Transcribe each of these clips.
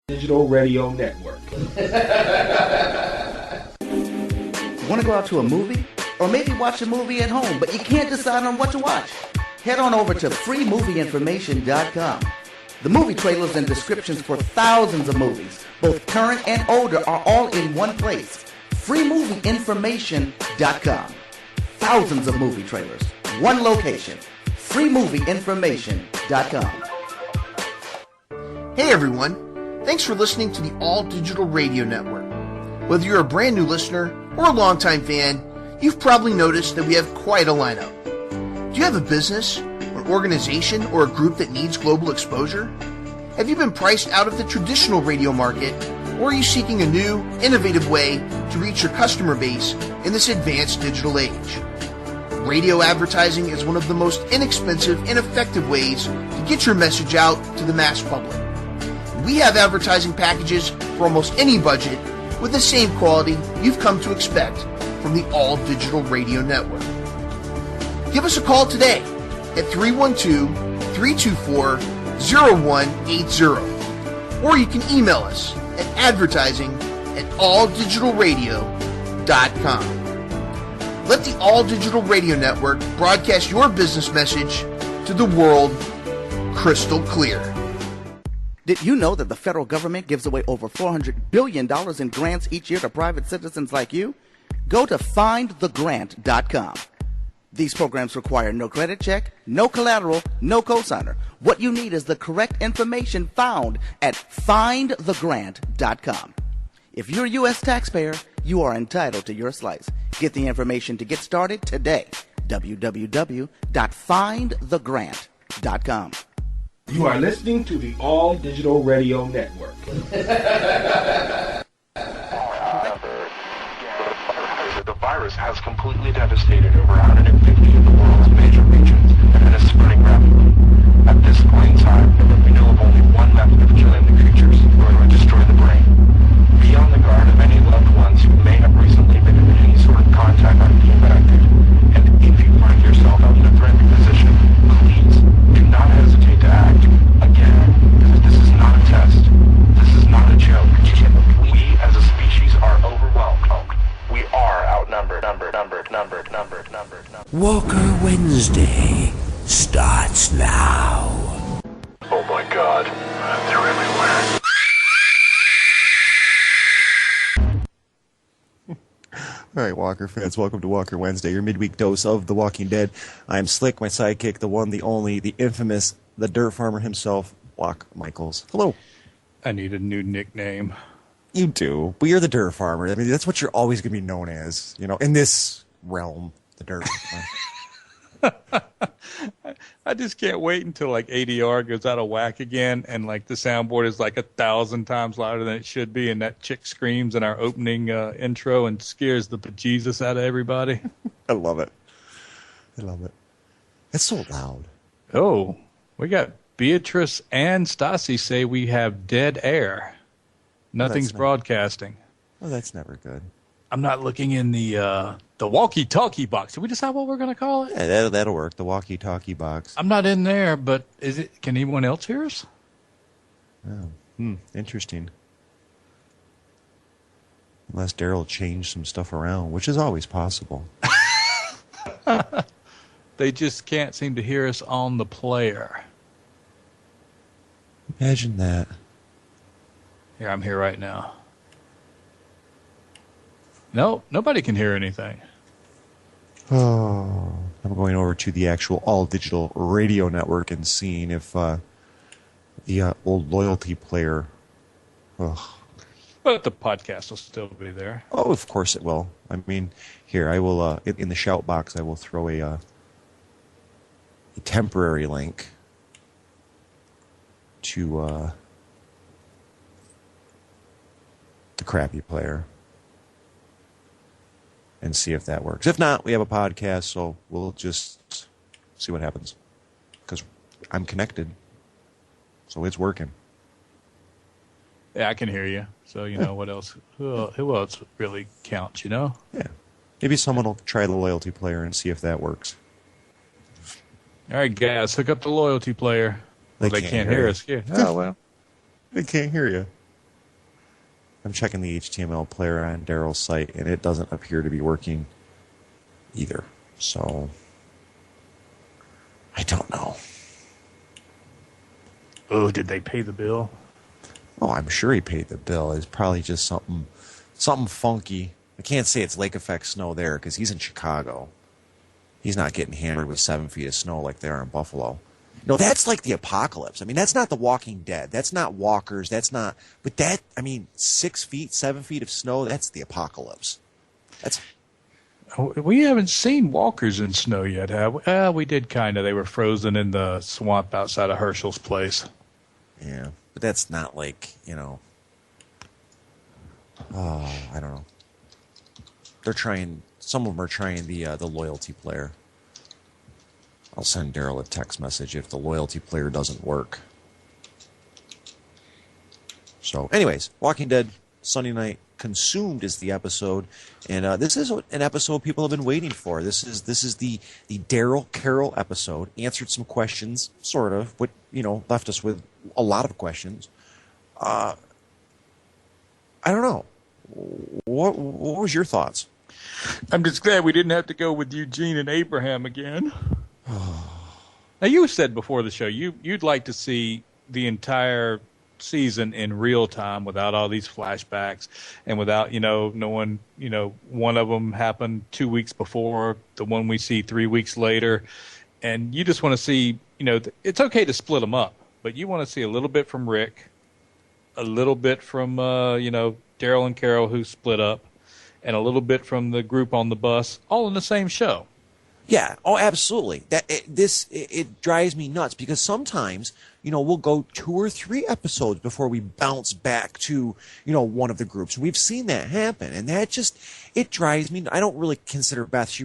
Digital Radio Network. Want to go out to a movie? Or maybe watch a movie at home, but you can't decide on what to watch? Head on over to freemovieinformation.com. The movie trailers and descriptions for thousands of movies, both current and older, are all in one place. freemovieinformation.com. Thousands of movie trailers, one location. freemovieinformation.com. Hey everyone, thanks for listening to the All Digital Radio Network. Whether you're a brand new listener or a longtime fan, you've probably noticed that we have quite a lineup. Do you have a business, an organization, or a group that needs global exposure? Have you been priced out of the traditional radio market, or are you seeking a new, innovative way to reach your customer base in this advanced digital age? Radio advertising is one of the most inexpensive and effective ways to get your message out to the mass public. We have advertising packages for almost any budget with the same quality you've come to expect from the All Digital Radio Network. Give us a call today at 312-324-0180, or you can email us at advertising@alldigitalradio.com. Let the All Digital Radio Network broadcast your business message to the world crystal clear. Did you know that the federal government gives away over $400 billion in grants each year to private citizens like you? Go to findthegrant.com. These programs require no credit check, no collateral, no cosigner. What you need is the correct information found at findthegrant.com. If you're a U.S. taxpayer, you are entitled to your slice. Get the information to get started today. www.findthegrant.com. You are listening to the All Digital Radio Network. The virus has completely devastated over 150 of the world's major regions and is spreading rapidly. At this point in time, we know of only one method of killing the creatures, or to destroy the brain. Be on the guard of any loved ones who may have recently been in any sort of contact with the infected. And if you find yourself in a threatening position, please do not hesitate to act. Again, this is not a test. This is not a joke. We as a species are overwhelmed. We are outnumbered. Walker Wednesday starts now. Oh my God, they're everywhere. All right, Walker fans, welcome to Walker Wednesday, your midweek dose of The Walking Dead. I'm Slick, my sidekick, the one, the only, the infamous, the dirt farmer himself, Walk Michaels. Hello. I need a new nickname. You do, but you're the dirt farmer. I mean, that's what you're always going to be known as, you know, in this realm, the dirt farmer. I just can't wait until like ADR goes out of whack again and like the soundboard is like 1,000 times louder than it should be and that chick screams in our opening intro and scares the bejesus out of everybody. I love it. It's so loud. Oh, we got Beatrice and Stassi say we have dead air. Nothing's broadcasting. Well, that's never good. I'm not looking in the walkie-talkie box. Did we decide what we're going to call it? Yeah, that'll work. The walkie-talkie box. I'm not in there, but can anyone else hear us? Oh, interesting. Unless Darryl changed some stuff around, which is always possible. They just can't seem to hear us on the player. Imagine that. Here, I'm here right now. No, nobody can hear anything. Oh, I'm going over to the actual All Digital Radio Network and seeing if the old loyalty player. But the podcast will still be there. Oh, of course it will. I mean, here I will in the shout box. I will throw a temporary link to the crappy player. And see if that works. If not, we have a podcast, so we'll just see what happens. Because I'm connected, so it's working. Yeah, I can hear you. So, you know, what else? Who else really counts, you know? Yeah. Maybe someone will try the loyalty player and see if that works. All right, guys, hook up the loyalty player. Well, they can't hear us. Yeah. Oh, well. They can't hear you. I'm checking the HTML player on Darryl's site, and it doesn't appear to be working either. So, I don't know. Oh, did they pay the bill? Oh, I'm sure he paid the bill. It's probably just something funky. I can't say it's lake effect snow there because he's in Chicago. He's not getting hammered with 7 feet of snow like they are in Buffalo. No, that's like the apocalypse. I mean, that's not The Walking Dead. That's not walkers. That's not. But that, I mean, 6 feet, 7 feet of snow, that's the apocalypse. That's. We haven't seen walkers in snow yet, have we? We did kind of. They were frozen in the swamp outside of Herschel's place. Yeah, but that's not like, oh, I don't know. They're trying, some of them are trying the loyalty player. I'll send Darryl a text message if the loyalty player doesn't work. So, anyways, Walking Dead, Sunday night, Consumed is the episode, and this is an episode people have been waiting for. This is the Darryl Carol episode. Answered some questions, sort of, but left us with a lot of questions. I don't know. What was your thoughts? I'm just glad we didn't have to go with Eugene and Abraham again. Now, you said before the show you'd like to see the entire season in real time without all these flashbacks and without knowing one of them happened 2 weeks before the one we see 3 weeks later, and you just want to see it's okay to split them up, but you want to see a little bit from Rick, a little bit from Darryl and Carol who split up, and a little bit from the group on the bus, all in the same show. Yeah, oh, absolutely. It drives me nuts because sometimes, we'll go 2 or 3 episodes before we bounce back to, one of the groups. We've seen that happen, and it drives me. I don't really consider Beth.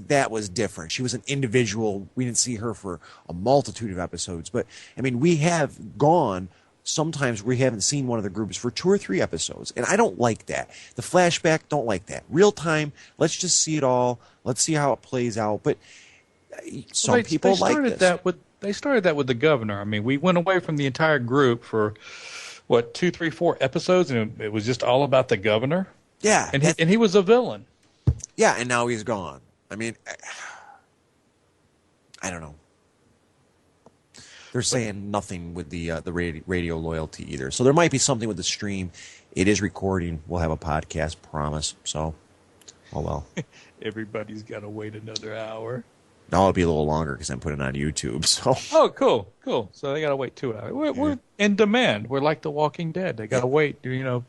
That was different. She was an individual. We didn't see her for a multitude of episodes, but I mean, we have gone. Sometimes we haven't seen one of the groups for 2 or 3 episodes, and I don't like that. The flashback, don't like that. Real time, let's just see it all. Let's see how it plays out. But some people like this. They started that with the governor. I mean, we went away from the entire group for, 2, 3, 4 episodes, and it was just all about the governor? Yeah. And he was a villain. Yeah, and now he's gone. I mean, I don't know. They're saying nothing with the radio loyalty either. So there might be something with the stream. It is recording. We'll have a podcast, promise. So, oh well. Everybody's got to wait another hour. No, it'll be a little longer because I'm putting it on YouTube. So. Oh, cool. So they got to wait 2 hours. We're in demand. We're like The Walking Dead. They got to wait,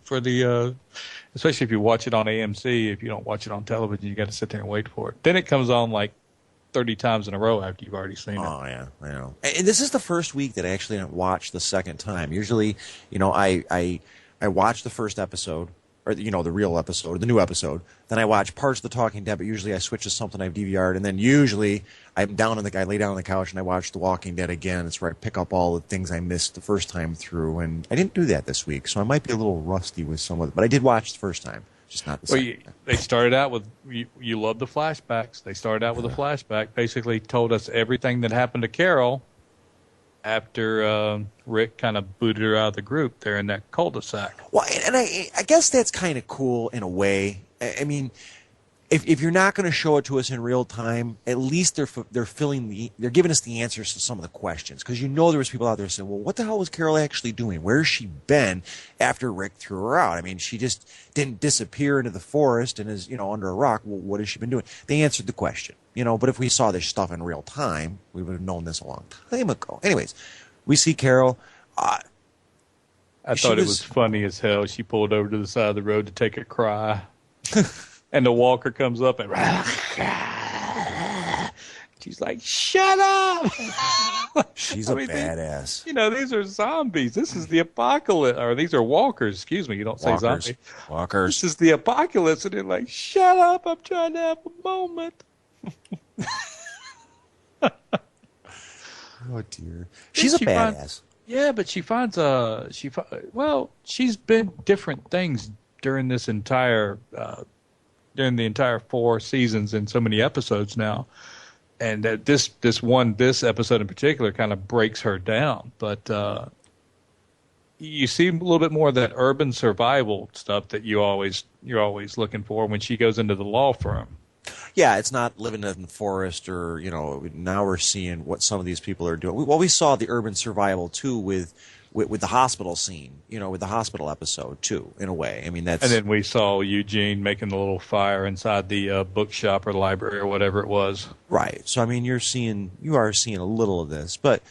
for the, especially if you watch it on AMC. If you don't watch it on television, you got to sit there and wait for it. Then it comes on like 30 times in a row after you've already seen it. Oh, yeah, I know. And this is the first week that I actually didn't watch the second time. Usually, I watch the first episode, or, the real episode, or the new episode. Then I watch parts of The Talking Dead, but usually I switch to something I've DVR'd, and then usually I lay down on the couch and I watch The Walking Dead again. It's where I pick up all the things I missed the first time through, and I didn't do that this week, so I might be a little rusty with some of it, but I did watch the first time. Just not the same. They started out with, you love the flashbacks. They started out with a flashback, basically told us everything that happened to Carol after Rick kind of booted her out of the group there in that cul-de-sac. Well, and I guess that's kind of cool in a way. I mean, if you're not going to show it to us in real time, at least they're giving us the answers to some of the questions, because there was people out there saying, well, what the hell was Carol actually doing? Where has she been after Rick threw her out? I mean, she just didn't disappear into the forest and is under a rock. Well, what has she been doing? They answered the question, but if we saw this stuff in real time, we would have known this a long time ago. Anyways, we see Carol. I thought it was funny as hell. She pulled over to the side of the road to take a cry. And the walker comes up and she's like, shut up. She's a badass. These are zombies. This is the apocalypse. Or these are walkers. Excuse me. You don't say zombie. Walkers. This is the apocalypse. And they're like, shut up. I'm trying to have a moment. Oh, dear. She's a badass. Yeah, but she finds she's been different things during this entire during the entire 4 seasons and so many episodes now, and that this episode in particular kind of breaks her down. But you see a little bit more of that urban survival stuff that you're always looking for when she goes into the law firm. Yeah, it's not living in the forest or, now we're seeing what some of these people are doing. We saw the urban survival, too, with the hospital scene, with the hospital episode, too, in a way. I mean, that's... And then we saw Eugene making the little fire inside the bookshop or library or whatever it was. Right. So, I mean, you are seeing a little of this, but...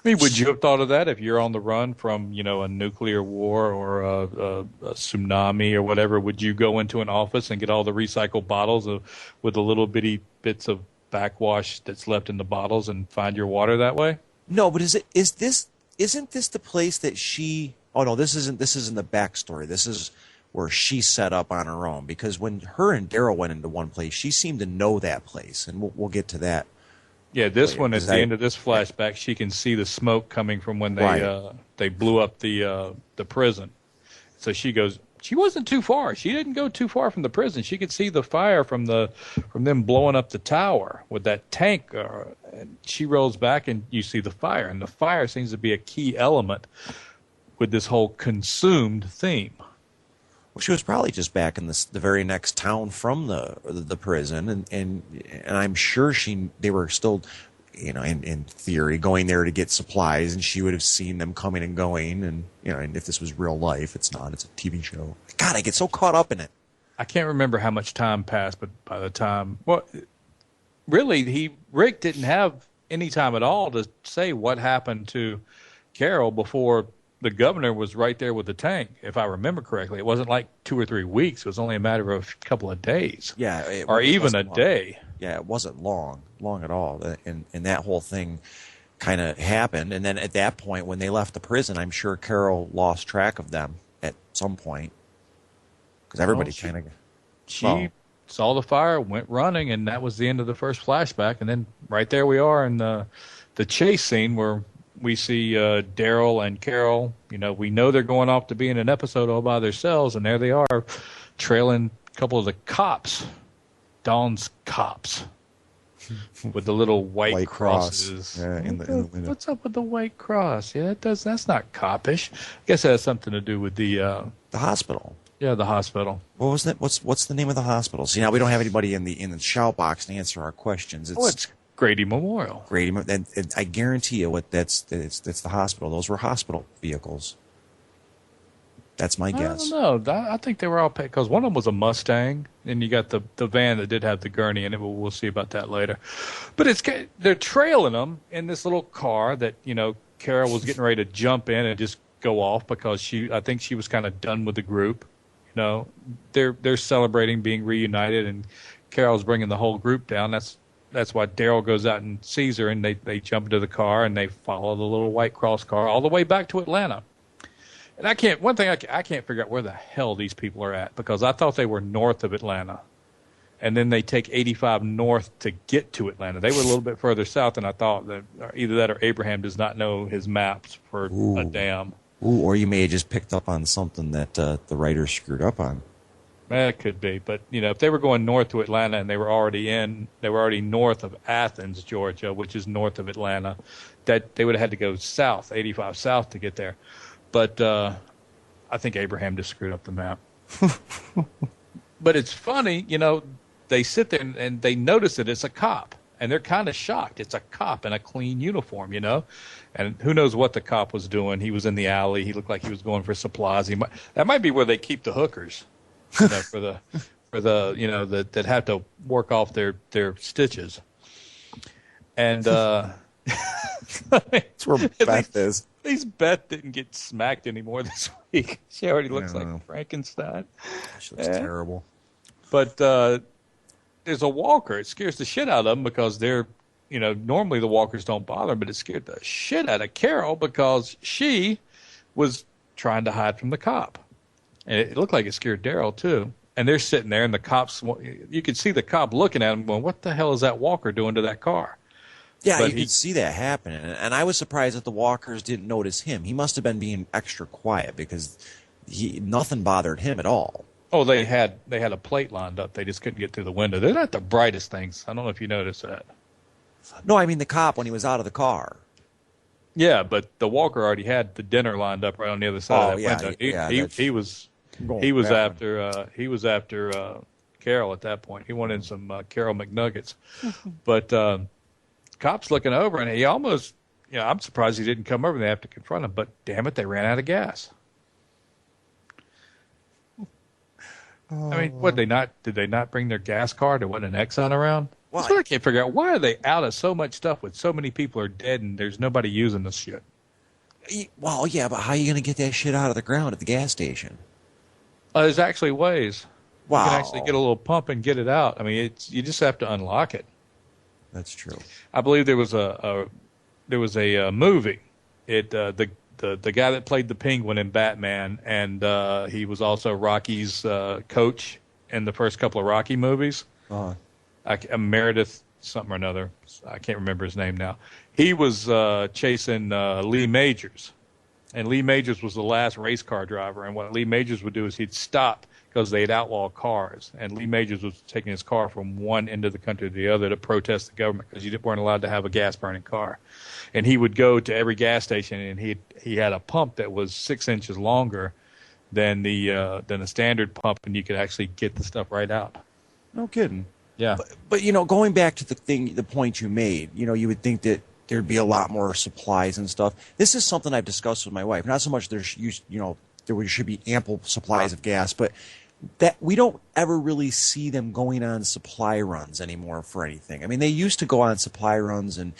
I mean, would you have thought of that if you're on the run from, a nuclear war or a tsunami or whatever? Would you go into an office and get all the recycled bottles with the little bitty bits of backwash that's left in the bottles and find your water that way? No, but isn't this the place that she? Oh no, this isn't the backstory. This is where she set up on her own, because when her and Darryl went into one place, she seemed to know that place, and we'll get to that. Yeah, this one, at the end of this flashback, she can see the smoke coming from when they blew up the prison. So she goes, she wasn't too far. She didn't go too far from the prison. She could see the fire from them blowing up the tower with that tank. And she rolls back and you see the fire. And the fire seems to be a key element with this whole consumed theme. Well, she was probably just back in the very next town from the prison, and I'm sure they were still, in theory, going there to get supplies, and she would have seen them coming and going, and and if this was real life, it's not. It's a TV show. God, I get so caught up in it. I can't remember how much time passed, but by the time, really, Rick didn't have any time at all to say what happened to Carol before the governor was right there with the tank, if I remember correctly. It wasn't like 2 or 3 weeks. It was only a matter of a couple of days. Yeah. Or even a day. Yeah, it wasn't long at all. And that whole thing kind of happened. And then at that point, when they left the prison, I'm sure Carol lost track of them at some point. Because everybody kind of... She saw the fire, went running, and that was the end of the first flashback. And then right there we are in the chase scene where we see Darryl and Carol. We know they're going off to be in an episode all by themselves, and there they are, trailing a couple of the cops, Dawn's cops, with the little white crosses. Yeah, in the window. What's up with the white cross? Yeah, that's not copish. I guess that has something to do with the hospital. Yeah, the hospital. What was that? What's the name of the hospital? See, now we don't have anybody in the shout box to answer our questions. It's Grady Memorial. And I guarantee you, that's the hospital. Those were hospital vehicles. That's my guess. I don't know. I think they were all paid, because one of them was a Mustang, and you got the van that did have the gurney in it. But we'll see about that later. But they're trailing them in this little car that Carol was getting ready to jump in and just go off, because I think she was kind of done with the group. They're celebrating being reunited, and Carol's bringing the whole group down. That's why Darryl goes out and sees her, and they jump into the car, and they follow the little white cross car all the way back to Atlanta. And I can't figure out where the hell these people are at, because I thought they were north of Atlanta. And then they take 85 north to get to Atlanta. They were a little bit further south than I thought. Either that or Abraham does not know his maps for a damn. Ooh, or you may have just picked up on something that the writer screwed up on. It could be, but if they were going north to Atlanta and they were already north of Athens, Georgia, which is north of Atlanta, that they would have had to go south, 85 south, to get there. But I think Abraham just screwed up the map. But it's funny, they sit there and they notice that it's a cop, and they're kind of shocked. It's a cop in a clean uniform, and who knows what the cop was doing. He was in the alley. He looked like he was going for supplies. That might be where they keep the hookers. For the that have to work off their stitches, and that's where Beth is. At least Beth didn't get smacked anymore this week. She already looks like Frankenstein. She looks terrible. But there's a walker. It scares the shit out of them, because they're normally the walkers don't bother, but it scared the shit out of Carol because she was trying to hide from the cop. And it looked like it scared Darryl, too. And they're sitting there, and the cops, you could see the cop looking at him going, what the hell is that walker doing to that car? Yeah, you could see that happening. And I was surprised that the walkers didn't notice him. He must have been being extra quiet, because nothing bothered him at all. Oh, they had a plate lined up. They just couldn't get through the window. They're not the brightest things. I don't know if you noticed that. No, I mean the cop when he was out of the car. Yeah, but the walker already had the dinner lined up right on the other side of that window. He was after Carol at that point. He wanted some Carol McNuggets. But cops looking over, and he almost, I'm surprised he didn't come over. They have to confront him, but damn it, they ran out of gas. I mean, did they not bring their gas card? There wasn't an Exxon around? That's what I can't figure out. Why are they out of so much stuff when so many people are dead and there's nobody using this shit? Well, yeah, but how are you going to get that shit out of the ground at the gas station? There's actually ways. Wow. You can actually get a little pump and get it out. I mean, you just have to unlock it. That's true. I believe there was a movie. The guy that played the Penguin in Batman, and he was also Rocky's coach in the first couple of Rocky movies. Meredith something or another. I can't remember his name now. He was chasing Lee Majors, and Lee Majors was the last race car driver. And what Lee Majors would do is he'd stop because they'd outlaw cars, and Lee Majors was taking his car from one end of the country to the other to protest the government because you weren't allowed to have a gas-burning car. And he would go to every gas station, and he had a pump that was 6 inches longer than the standard pump, and you could actually get the stuff right out. No kidding. Yeah. But going back to the point you made, you would think that there'd be a lot more supplies and stuff. This is something I've discussed with my wife. Not so much there should be ample supplies of gas, but that we don't ever really see them going on supply runs anymore for anything. I mean, they used to go on supply runs and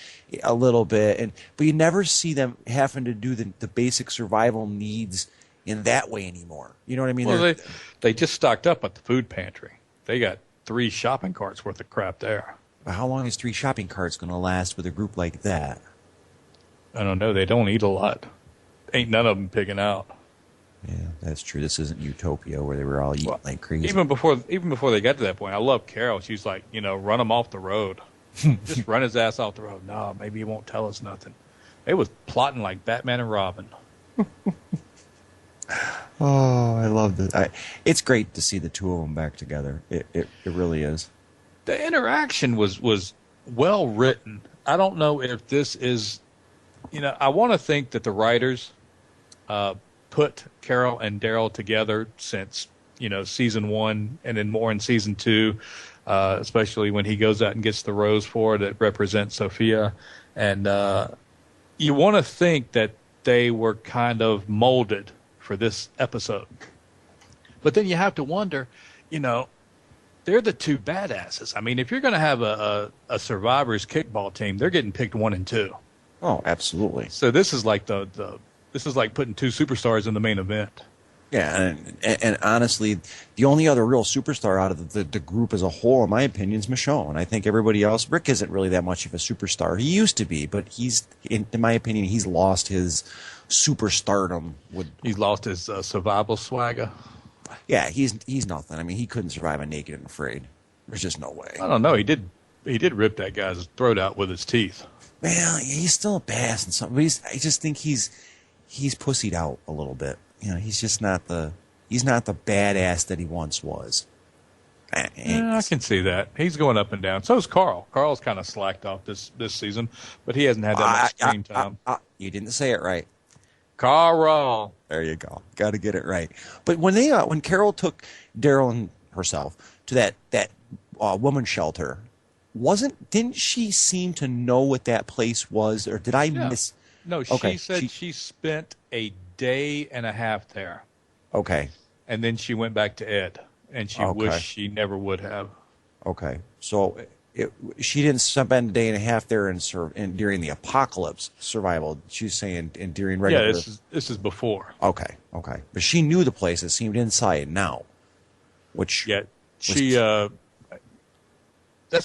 a little bit, but you never see them having to do the basic survival needs in that way anymore. You know what I mean? Well, they just stocked up at the food pantry. They got 3 shopping carts worth of crap there. But how long is 3 shopping carts going to last with a group like that? I don't know. They don't eat a lot. Ain't none of them picking out. Yeah, that's true. This isn't Utopia where they were all eating like crazy. Even before they got to that point, I love Carol. She's like, run him off the road. Just run his ass off the road. No, maybe he won't tell us nothing. They was plotting like Batman and Robin. Oh, I love this. It's great to see the two of them back together. It really is. The interaction was well written. I don't know if this is, I want to think that the writers put Carol and Darryl together since, season 1 and then more in season 2, especially when he goes out and gets the rose for her that represents Sophia. And you want to think that they were kind of molded for this episode. But then you have to wonder, they're the 2 badasses. I mean, if you're going to have a Survivors kickball team, they're getting picked 1 and 2. Oh, absolutely. So this is like this is like putting 2 superstars in the main event. Yeah, and honestly, the only other real superstar out of the group as a whole, in my opinion, is Michonne. I think everybody else, Rick isn't really that much of a superstar. He used to be, but in my opinion, he's lost his superstardom. He's lost his survival swagger. Yeah, he's nothing. I mean, he couldn't survive a Naked and Afraid. There's just no way. I don't know. He did rip that guy's throat out with his teeth. Well, he's still a badass and something. But I just think he's pussied out a little bit. He's just not the badass that he once was. I can see that. He's going up and down. So is Carl. Carl's kind of slacked off this season, but he hasn't had that much screen time. You didn't say it right. Carl. There you go. Got to get it right. But when Carol took Darryl and herself to that woman's shelter, didn't she seem to know what that place was, or did I miss? No, she said she spent a day and a half there. Okay. And then she went back to Ed, and she wished she never would have. Okay. So she didn't spend a day and a half there during the apocalypse survival. She's saying during regular. Yeah, this is before. Okay. But she knew the place. It seemed inside now. That's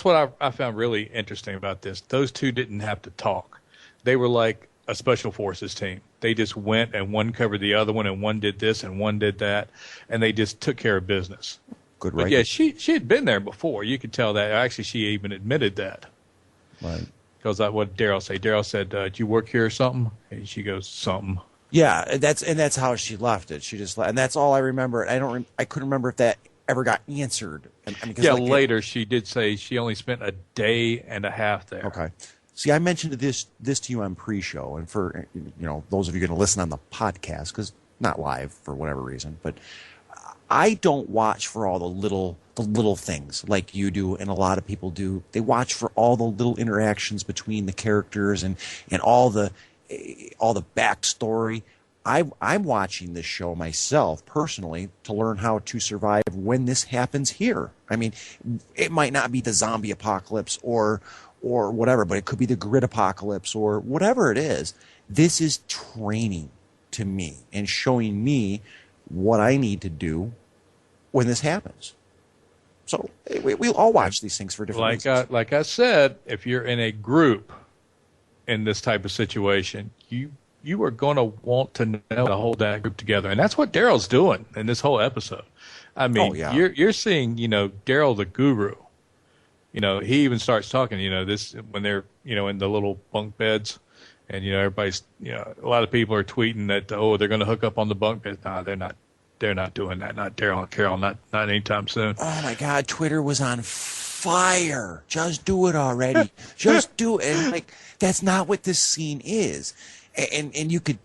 what I found really interesting about this. Those 2 didn't have to talk. They were like a special forces team. They just went, and one covered the other one, and one did this and one did that, and they just took care of business. Good, right? But yeah, she had been there before. You could tell that. Actually, she even admitted that. Right. Because what did Darryl say? Darryl said, "Did you work here or something?" And she goes, "Something." Yeah, that's how she left it. She just and that's all I remember. I couldn't remember if that ever got answered. Later she did say she only spent a day and a half there. Okay. See, I mentioned this to you on pre-show, and for those of you going to listen on the podcast, because not live for whatever reason, but I don't watch for all the little things like you do, and a lot of people do. They watch for all the little interactions between the characters and all the backstory. I'm watching this show myself personally to learn how to survive when this happens here. I mean, it might not be the zombie apocalypse or whatever, but it could be the grid apocalypse or whatever it is. This is training to me and showing me what I need to do when this happens. So we'll all watch these things for different reasons. Like I said, if you're in a group in this type of situation, you are going to want to know how to hold that group together. And that's what Darryl's doing in this whole episode. I mean, you're seeing, Darryl the guru. He even starts talking, this when they're, in the little bunk beds. And, everybody's, a lot of people are tweeting that, they're going to hook up on the bunk beds. No, they're not. They're not doing that. Not Darryl and Carol. Not anytime soon. Oh, my God. Twitter was on fire. Just do it already. Just do it. And, that's not what this scene is. And you could,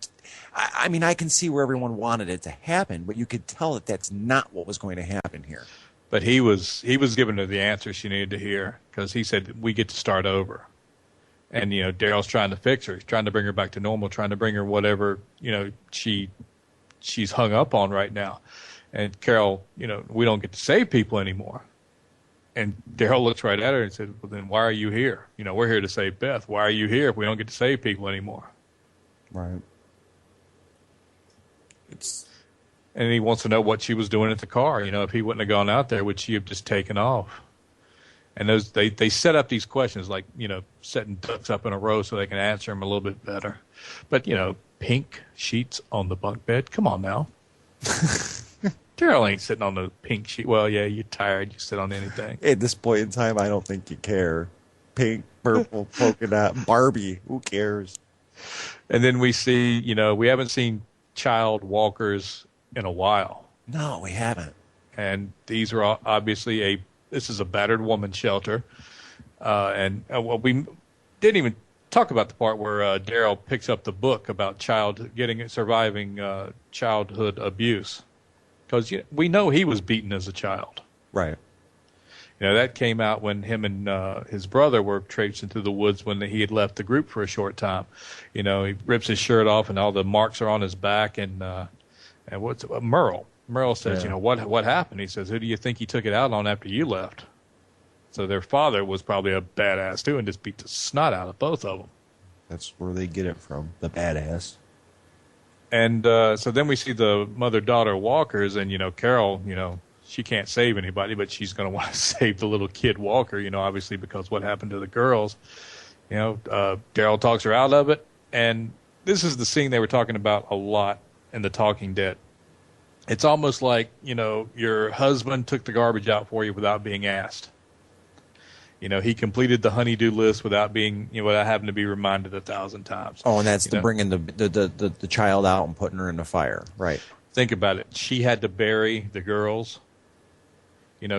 I mean, I can see where everyone wanted it to happen, but you could tell that that's not what was going to happen here. But he was giving her the answer she needed to hear, because he said, we get to start over. And, Darryl's trying to fix her. He's trying to bring her back to normal, trying to bring her whatever, she's hung up on right now. And Carol, we don't get to save people anymore. And Darryl looks right at her and said, well, then why are you here? We're here to save Beth. Why are you here if we don't get to save people anymore? Right. And he wants to know what she was doing at the car. If he wouldn't have gone out there, would she have just taken off? And they set up these questions like, setting ducks up in a row so they can answer them a little bit better. But, pink sheets on the bunk bed. Come on now. Darryl ain't sitting on the pink sheet. Well, yeah, you're tired. You sit on anything. At this point in time, I don't think you care. Pink, purple, polka dot, Barbie. Who cares? And then we see, we haven't seen child walkers in a while. No, we haven't. And these are obviously this is a battered woman shelter. We didn't even talk about the part where Darryl picks up the book about surviving childhood abuse. Because we know he was beaten as a child. Right. That came out when him and his brother were traipsing through the woods when he had left the group for a short time. He rips his shirt off and all the marks are on his back. And what's Merle? Merle says, what happened? He says, who do you think he took it out on after you left? So their father was probably a badass too and just beat the snot out of both of them. That's where they get it from, the badass. And so then we see the mother-daughter walkers, and, Carol, she can't save anybody, but she's going to want to save the little kid walker, obviously because what happened to the girls. Darryl talks her out of it, and this is the scene they were talking about a lot in The Talking Dead. It's almost like, your husband took the garbage out for you without being asked. He completed the honey-do list without having to be reminded 1,000 times. Oh, and that's bringing the child out and putting her in the fire. Right. Think about it. She had to bury the girls.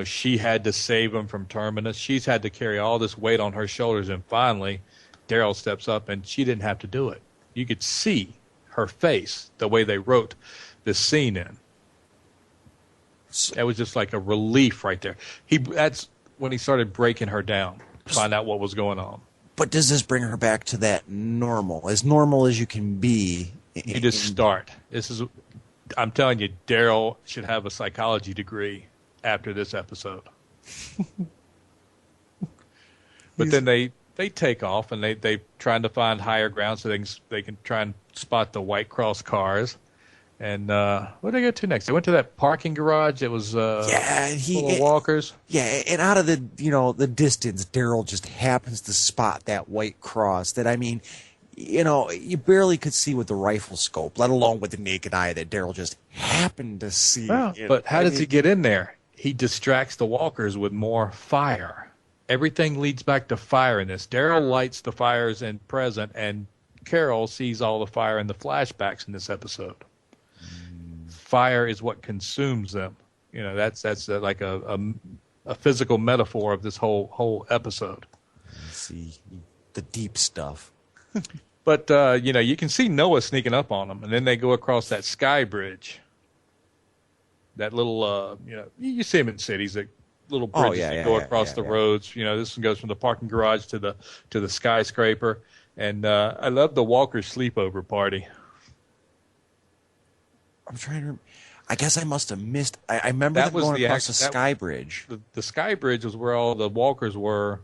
She had to save them from Terminus. She's had to carry all this weight on her shoulders. And finally, Darryl steps up, and she didn't have to do it. You could see her face, the way they wrote this scene in. That was just like a relief right there. That's when he started breaking her down to find out what was going on. But does this bring her back to that normal as you can be? You just start. I'm telling you, Darryl should have a psychology degree after this episode. But then they take off, and they trying to find higher ground so they can try and spot the White Cross cars. And what did they go to next? They went to that parking garage that was full of walkers. Yeah, and out of the distance, Darryl just happens to spot that White Cross. That, I mean, you barely could see with the rifle scope, let alone with the naked eye, that Darryl just happened to see. Well, but how does he get in there? He distracts the walkers with more fire. Everything leads back to fire in this. Darryl lights the fires in present, and Carol sees all the fire in the flashbacks in this episode. Fire is what consumes them. That's like a physical metaphor of this whole episode. See, The deep stuff. But, you can see Noah sneaking up on them, and then they go across that sky bridge. That little, you see them in cities, that little bridges that go across the roads. This one goes from the parking garage to the skyscraper. And I love the Walker sleepover party. I'm trying to. I guess I must have missed. I remember that going across the sky bridge. The sky bridge was where all the walkers were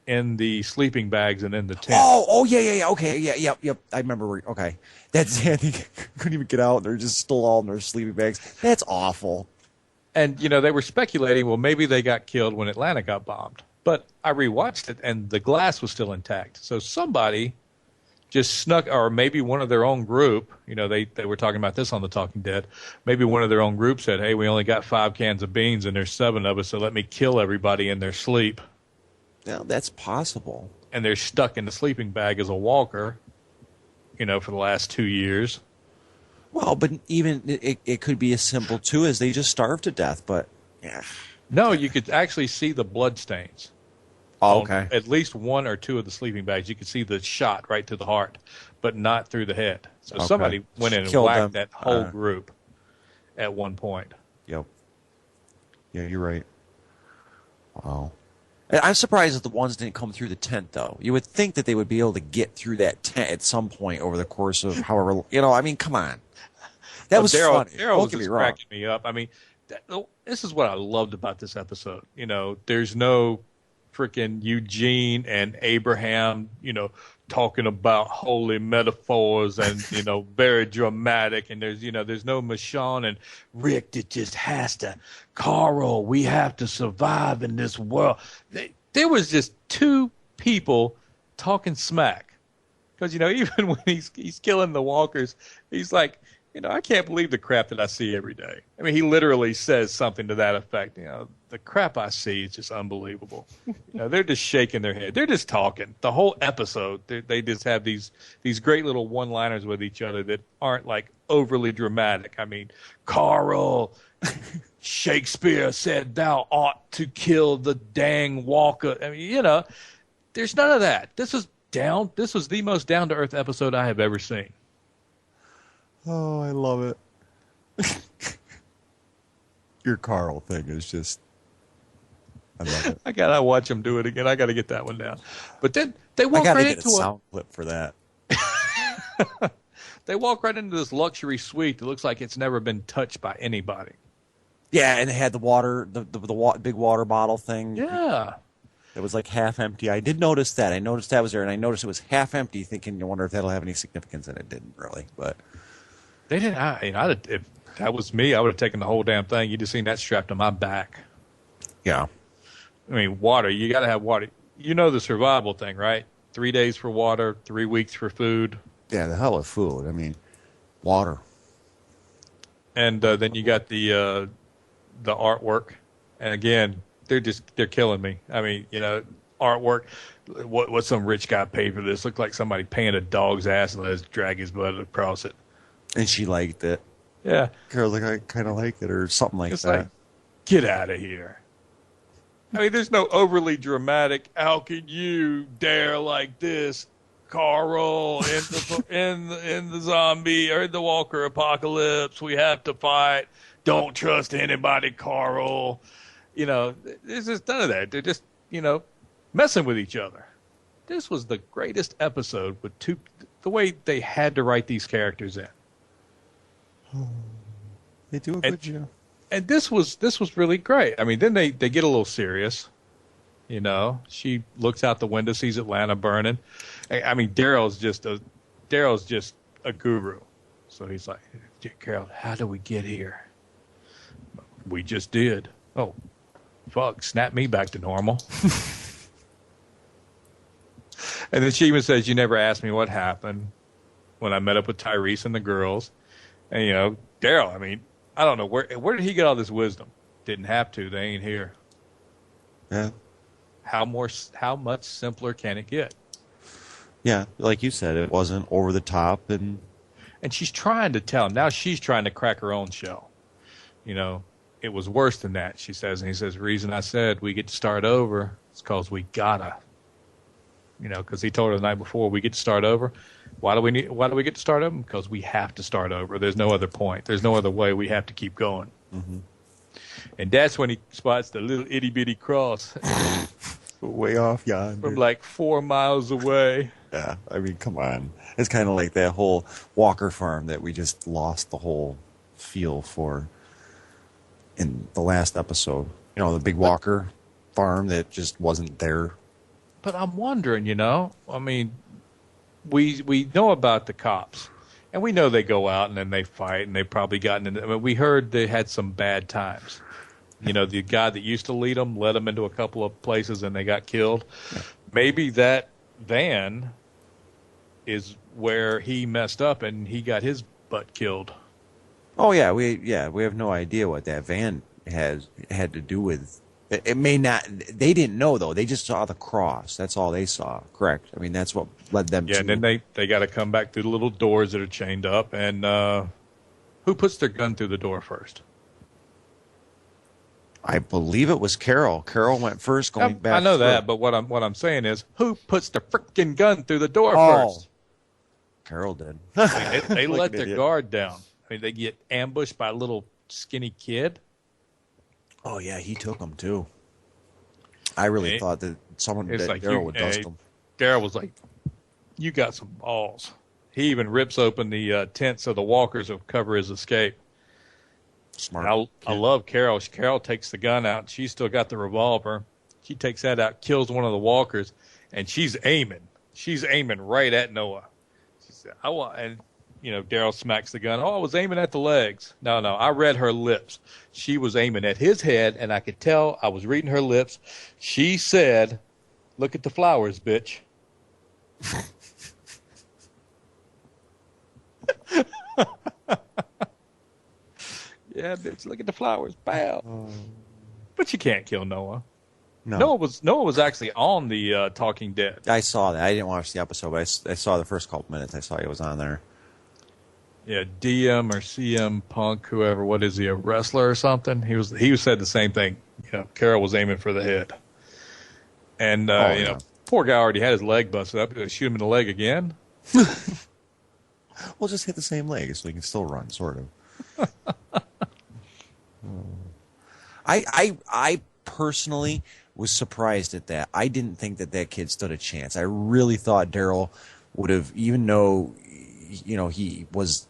in the sleeping bags and in the tent. Yeah. Okay, yep. I remember. Okay, that's. I think couldn't even get out. They're just still all in their sleeping bags. That's awful. And they were speculating. Well, maybe they got killed when Atlanta got bombed. But I rewatched it, and the glass was still intact. So somebody just snuck, or maybe one of their own group, they were talking about this on The Talking Dead, maybe one of their own group said, hey, we only got 5 cans of beans and there's 7 of us, so let me kill everybody in their sleep. Yeah, that's possible. And they're stuck in the sleeping bag as a walker, for the last 2 years. Well, but even it could be as simple, too, as they just starved to death, but yeah. No, you could actually see the blood stains. Oh, okay. At least 1 or 2 of the sleeping bags, you could see the shot right to the heart, but not through the head. So somebody went in and whacked that whole group at one point. Yep. Yeah, you're right. Wow. I'm surprised that the ones didn't come through the tent, though. You would think that they would be able to get through that tent at some point over the course of however, come on. That was funny. Daryl was just cracking me up. I mean, this is what I loved about this episode. There's no freaking Eugene and Abraham, talking about holy metaphors and, very dramatic. And there's no Michonne and Rick that just has to, Carl, we have to survive in this world. There was just 2 people talking smack. Because, even when he's killing the walkers, he's like, I can't believe the crap that I see every day. I mean, he literally says something to that effect. The crap I see is just unbelievable. They're just shaking their head. They're just talking. The whole episode, they just have these great little one-liners with each other that aren't like overly dramatic. I mean, Carl, Shakespeare said thou ought to kill the dang walker. I mean, there's none of that. This was the most down-to-earth episode I have ever seen. Oh, I love it. Your Carl thing is just, I love it. I gotta watch him do it again. I gotta get that one down. But then they walk right into a sound clip for that. They walk right into this luxury suite that looks like it's never been touched by anybody. Yeah, and it had the water, the big water bottle thing. Yeah. It was like half empty. I did notice that. I noticed that was there, and I noticed it was half empty, thinking, you wonder if that'll have any significance, and it didn't really, but... They didn't. If that was me, I would have taken the whole damn thing. You'd have seen that strapped on my back. Yeah. I mean, water. You got to have water. The survival thing, right? 3 days for water, 3 weeks for food. Yeah, the hell of food. I mean, water. And then you got the artwork. And again, they're killing me. I mean, artwork. What some rich guy paid for this? Looked like somebody paying a dog's ass and let us drag his blood across it. And she liked it. Yeah. Carol's like, I kind of like it, or something like that. Like, get out of here. I mean, there's no overly dramatic, how could you dare like this, Carl, in the zombie or the walker apocalypse, we have to fight. Don't trust anybody, Carl. There's just none of that. They're just, messing with each other. This was the greatest episode with the way they had to write these characters in. They do a good job. And this was really great. I mean, then they get a little serious. She looks out the window, sees Atlanta burning. I mean, Daryl's just a guru. So he's like, Carol, how do we get here? We just did. Oh, fuck, snap me back to normal. And then she even says, you never asked me what happened when I met up with Tyrese and the girls. And, Daryl, I mean, I don't know. Where did he get all this wisdom? Didn't have to. They ain't here. Yeah. How much simpler can it get? Yeah, like you said, it wasn't over the top. And she's trying to tell him. Now she's trying to crack her own shell. It was worse than that, she says. And he says, the reason I said we get to start over is because we gotta. because he told her the night before we get to start over. Why do we get to start over? Because we have to start over. There's no other point. There's no other way. We have to keep going. Mm-hmm. And that's when he spots the little itty bitty cross way off yonder from like 4 miles away. Yeah, I mean, come on. It's kind of like that whole Walker farm that we just lost the whole feel for in the last episode. The big Walker farm that just wasn't there. But I'm wondering, I mean, we know about the cops, and we know they go out and then they fight, and they've probably gotten into. I mean, we heard they had some bad times. The guy that used to lead them led them into a couple of places, and they got killed. Yeah. Maybe that van is where he messed up, and he got his butt killed. Oh yeah, we have no idea what that van had to do with. It may not. They didn't know though. They just saw the cross. That's all they saw. Correct. I mean, that's what led them. Yeah, to... and then they got to come back through the little doors that are chained up. And who puts their gun through the door first? I believe it was Carol. Carol went first, going back. I know that, but what I'm saying is, who puts the frickin' gun through the door first? Carol did. I mean, they let their guard down. I mean, they get ambushed by a little skinny kid. Oh yeah, he took them too. I really thought that Darryl would dust them. Darryl was like, "You got some balls." He even rips open the tent so the walkers will cover his escape. Smart. I love Carol. Carol takes the gun out. She's still got the revolver. She takes that out, kills one of the walkers, and she's aiming. She's aiming right at Noah. She said, "I want." And Darryl smacks the gun. Oh, I was aiming at the legs. No, I read her lips. She was aiming at his head, and I could tell I was reading her lips. She said, "Look at the flowers, bitch." Yeah, bitch, look at the flowers. Bow. But you can't kill Noah. No. Noah was actually on the Talking Dead. I saw that. I didn't watch the episode, but I saw the first couple minutes. I saw he was on there. Yeah, DM or CM Punk, whoever. What is he, a wrestler or something? He said the same thing. Carol was aiming for the head, and poor guy already had his leg busted up. Shoot him in the leg again. We'll just hit the same leg so he can still run, sort of. I personally was surprised at that. I didn't think that kid stood a chance. I really thought Darryl would have, even though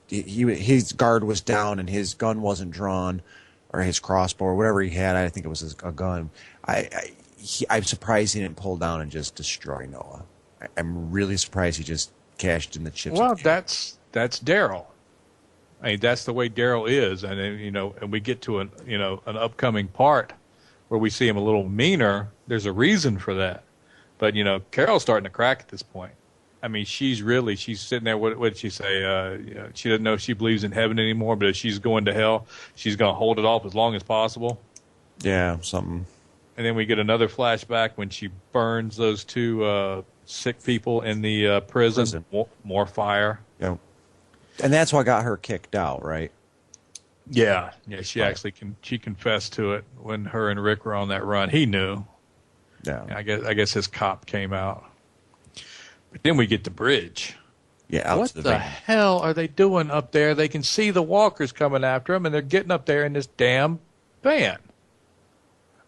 his guard was down and his gun wasn't drawn, or his crossbow or whatever he had. I think it was a gun. I'm surprised he didn't pull down and just destroy Noah. I'm really surprised he just cashed in the chips. Well, that's Darryl. I mean, that's the way Darryl is, and and we get to an upcoming part where we see him a little meaner. There's a reason for that, but Carol's starting to crack at this point. I mean, she's sitting there. What did she say? She doesn't know if she believes in heaven anymore, but if she's going to hell, she's going to hold it off as long as possible. Yeah, something. And then we get another flashback when she burns those two sick people in the prison. More fire. Yeah. And that's what got her kicked out, right? Yeah. She actually she confessed to it when her and Rick were on that run. He knew. Yeah. I guess his cop came out. But then we get the bridge. Yeah. What the hell are they doing up there? They can see the walkers coming after them, and they're getting up there in this damn van.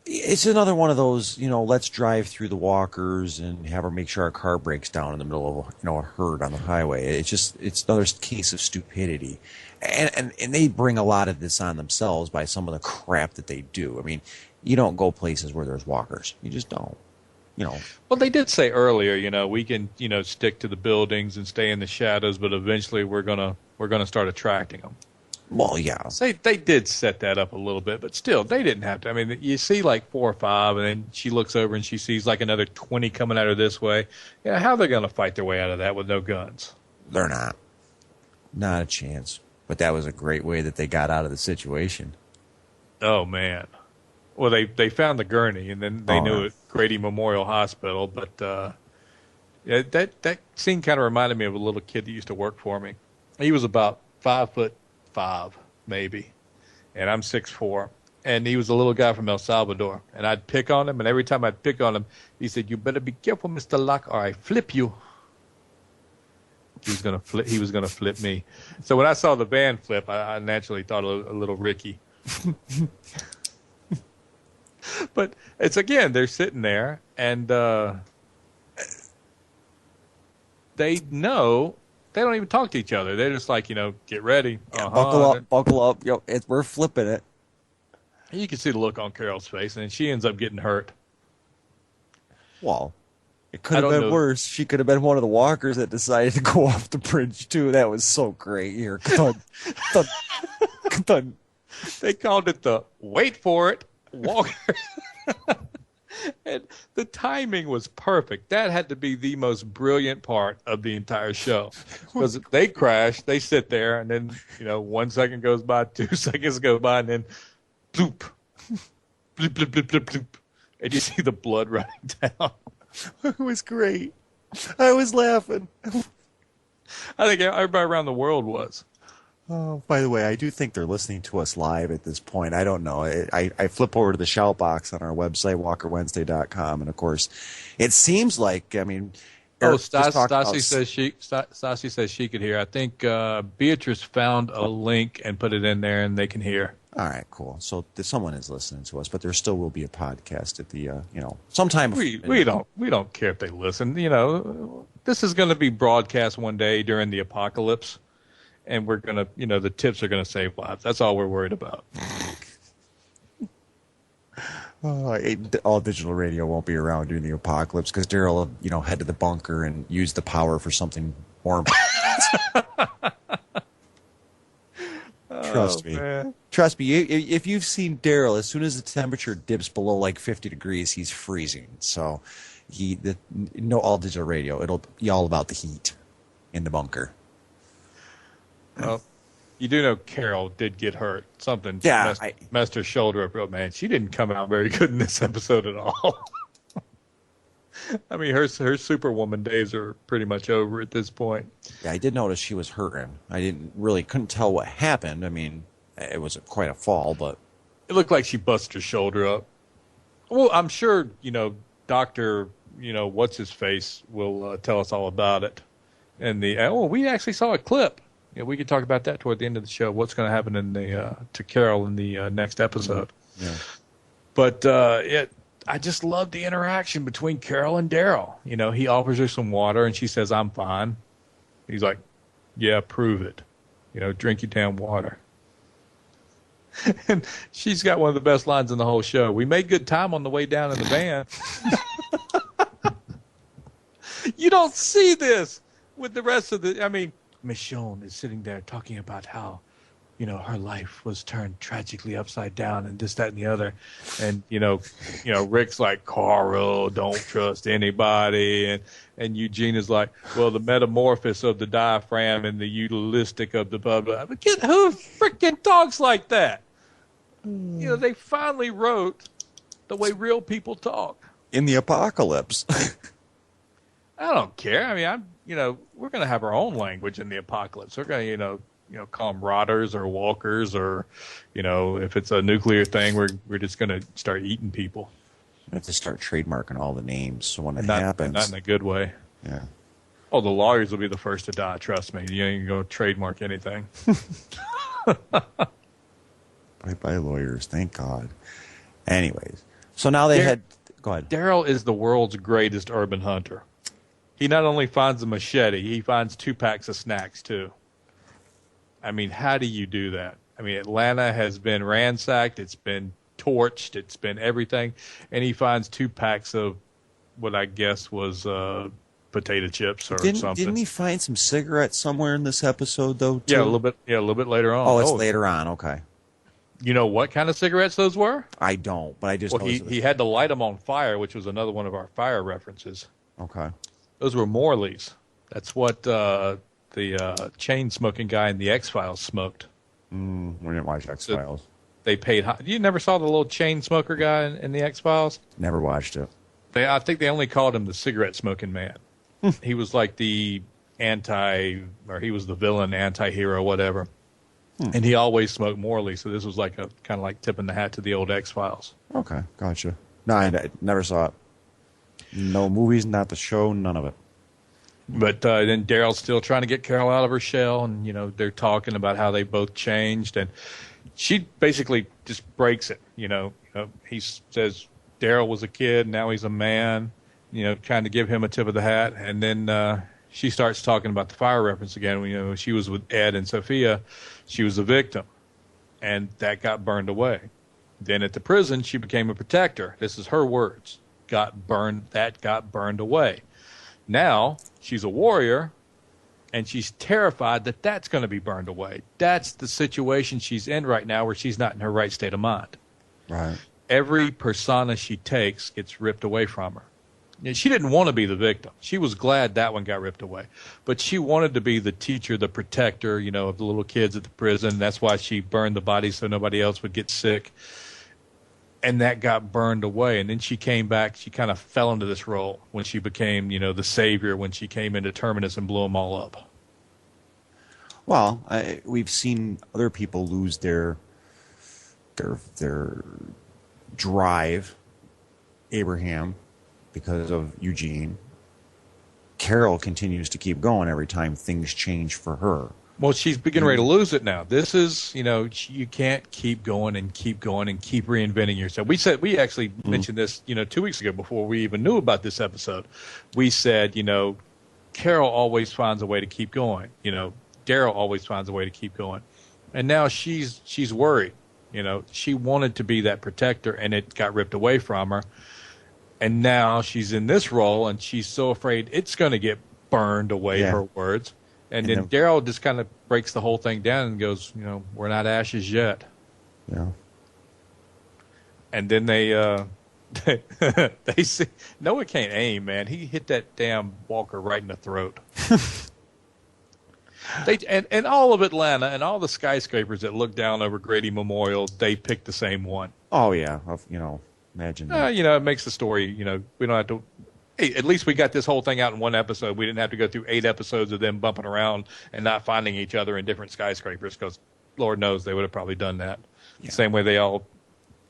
It's another one of those, let's drive through the walkers and have her make sure our car breaks down in the middle of a herd on the highway. It's another case of stupidity. And they bring a lot of this on themselves by some of the crap that they do. I mean, you don't go places where there's walkers. You just don't. Well, they did say earlier, we can, stick to the buildings and stay in the shadows, but eventually we're gonna start attracting them. Well, yeah. They did set that up a little bit, but still, they didn't have to. I mean, you see like 4 or 5, and then she looks over and she sees like another 20 coming at her this way. Yeah, how are they going to fight their way out of that with no guns? They're not. Not a chance. But that was a great way that they got out of the situation. Oh, man. Well, they found the gurney, and then they knew it Grady Memorial Hospital. But that scene kind of reminded me of a little kid that used to work for me. He was about 5'5", maybe, and I'm 6'4", and he was a little guy from El Salvador. And I'd pick on him, and every time I'd pick on him, he said, "You better be careful, Mr. Locke, or I flip you." He was gonna flip me. So when I saw the van flip, I naturally thought a little Ricky. But it's again, they're sitting there, and they know they don't even talk to each other. They're just like, get ready, buckle up. Yo, we're flipping it. You can see the look on Carol's face, and she ends up getting hurt. Well, it could have been worse. She could have been one of the walkers that decided to go off the bridge, too. That was so great. Here, thud, thud, thud. They called it the wait for it walker. And the timing was perfect. That had to be the most brilliant part of the entire show. Because they crash, they sit there, and then, 1 second goes by, 2 seconds go by, and then bloop. Bloop, bloop, bloop, bloop, bloop. And you see the blood running down. It was great. I was laughing. I think everybody around the world was. Oh, by the way, I do think they're listening to us live at this point. I don't know. I flip over to the shout box on our website, walkerwednesday.com, and of course, it seems like, Stassi says she could hear. I think Beatrice found a link and put it in there, and they can hear. All right, cool. So someone is listening to us, but there still will be a podcast at the sometime. We don't care if they listen. This is going to be broadcast one day during the apocalypse. And we're going to, the tips are going to save lives. That's all we're worried about. All digital radio won't be around during the apocalypse because Darryl will, head to the bunker and use the power for something more important. Trust me. Man. Trust me. If you've seen Darryl, as soon as the temperature dips below like 50 degrees, he's freezing. So all digital radio, it'll be all about the heat in the bunker. Well, you do know Carol did get hurt. Something messed her shoulder up real bad. She didn't come out very good in this episode at all. I mean, her Superwoman days are pretty much over at this point. Yeah, I did notice she was hurting. I couldn't tell what happened. I mean, it was quite a fall, but it looked like she busted her shoulder up. Well, I'm sure, Dr. What's his face will tell us all about it. And we actually saw a clip. We could talk about that toward the end of the show. What's going to happen to Carol in the next episode? Yeah. But I just love the interaction between Carol and Darryl. He offers her some water, and she says, "I'm fine." He's like, "Yeah, prove it. Drink your damn water." And she's got one of the best lines in the whole show. "We made good time on the way down in the van." You don't see this with the rest of the. I mean, Michonne is sitting there talking about how, her life was turned tragically upside down and this, that, and the other. And, Rick's like, "Carl, don't trust anybody." And Eugene is like, "Well, the metamorphosis of the diaphragm and the utilistic of the blah, blah." But who freaking talks like that? They finally wrote the way real people talk. In the apocalypse. I don't care. I mean, we're going to have our own language in the apocalypse. We're going to, call them rotters or walkers, or, if it's a nuclear thing, we're just going to start eating people. We have to start trademarking all the names, so when it happens, not in a good way. Yeah. Oh, the lawyers will be the first to die. Trust me. You ain't going to trademark anything. Bye, lawyers. Thank God. Anyways, so now they go ahead. Darryl is the world's greatest urban hunter. He not only finds a machete, he finds 2 packs of snacks, too. I mean, how do you do that? I mean, Atlanta has been ransacked. It's been torched. It's been everything. And he finds 2 packs of what I guess was potato chips or something. Didn't he find some cigarettes somewhere in this episode, though, too? Yeah, a little bit later on. Oh, it's later on. Okay. You know what kind of cigarettes those were? I don't, but I just... Well, he had to light them on fire, which was another one of our fire references. Okay. Those were Morley's. That's what the chain-smoking guy in the X-Files smoked. We didn't watch X-Files. So they paid... You never saw the little chain-smoker guy in the X-Files? Never watched it. I think they only called him the cigarette-smoking man. He was like the he was the villain, anti-hero, whatever. And he always smoked morally, so this was like a kind of like tipping the hat to the old X-Files. Okay, gotcha. No, I never saw it. No movies, not the show, none of it. But then Darryl's still trying to get Carol out of her shell, and they're talking about how they both changed, and she basically just breaks it. He says Darryl was a kid, now he's a man. Kind of give him a tip of the hat, and then she starts talking about the fire reference again. When she was with Ed and Sophia, she was a victim, and that got burned away. Then at the prison, she became a protector. This is her words. Got burned away. Now she's a warrior, and she's terrified that that's going to be burned away. That's the situation she's in right now, where she's not in her right state of mind. Right. Every persona she takes gets ripped away from her. She didn't want to be the victim. She was glad that one got ripped away. But she wanted to be the teacher, the protector, of the little kids at the prison. That's why she burned the bodies so nobody else would get sick. And that got burned away. And then she came back. She kind of fell into this role when she became, the savior, when she came into Terminus and blew them all up. Well, we've seen other people lose their drive. Abraham, because of Eugene. Carol continues to keep going every time things change for her. Well, she's beginning ready to lose it now. This is, you can't keep going and keep going and keep reinventing yourself. We actually mentioned this, 2 weeks ago before we even knew about this episode. We said, Carol always finds a way to keep going. Darryl always finds a way to keep going. And now she's worried. She wanted to be that protector, and it got ripped away from her. And now she's in this role, and she's so afraid it's going to get burned away, her words. And then Darryl just kind of breaks the whole thing down and goes, we're not ashes yet. Yeah. And then they see Noah can't aim, man. He hit that damn walker right in the throat. And all of Atlanta and all the skyscrapers that look down over Grady Memorial, they picked the same one. Oh yeah, imagine that. It makes the story. We don't have to. Hey, at least we got this whole thing out in one episode. We didn't have to go through 8 episodes of them bumping around and not finding each other in different skyscrapers, because Lord knows they would have probably done that. Yeah. The same way they all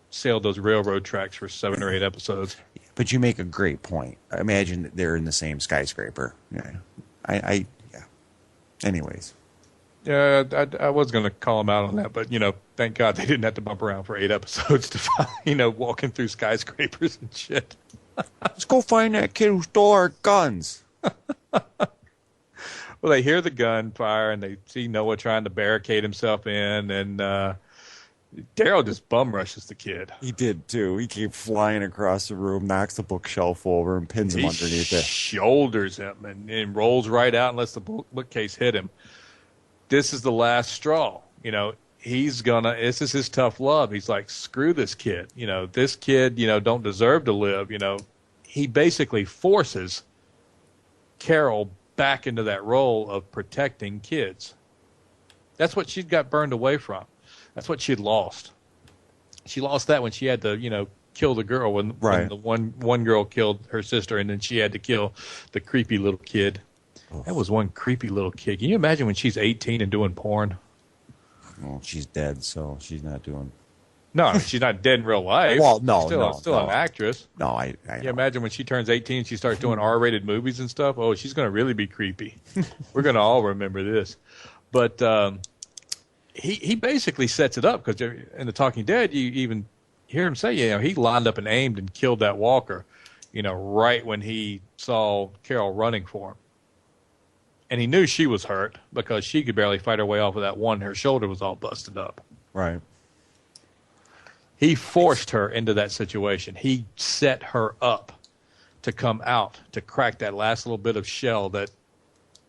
sailed those railroad tracks for 7 or 8 episodes. But you make a great point. Imagine that they're in the same skyscraper. Yeah. Yeah. Anyways. Yeah, I was going to call them out on that, but, thank God they didn't have to bump around for 8 episodes to find, walking through skyscrapers and shit. Let's go find that kid who stole our guns. Well, they hear the gunfire, and they see Noah trying to barricade himself in, and Darryl just bum rushes the kid. He did, too. He came flying across the room, knocks the bookshelf over, and pins him underneath it. Shoulders him and rolls right out and lets the bookcase hit him. This is the last straw. This is his tough love. He's like, screw this kid. This kid, don't deserve to live. He basically forces Carol back into that role of protecting kids. That's what she'd got burned away from. That's what she'd lost. She lost that when she had to, kill the girl when the one girl killed her sister, and then she had to kill the creepy little kid. Oh. That was one creepy little kid. Can you imagine when she's 18 and doing porn? Well, she's dead, so she's not doing. No, she's not dead in real life. Well, no, she's still an actress. No, I you imagine when she turns 18, she starts doing R-rated movies and stuff. Oh, she's going to really be creepy. We're going to all remember this. But he basically sets it up, because in The Talking Dead, you even hear him say, he lined up and aimed and killed that walker, right when he saw Carol running for him. And he knew she was hurt because she could barely fight her way off of that one. Her shoulder was all busted up. Right. He forced her into that situation. He set her up to come out, to crack that last little bit of shell that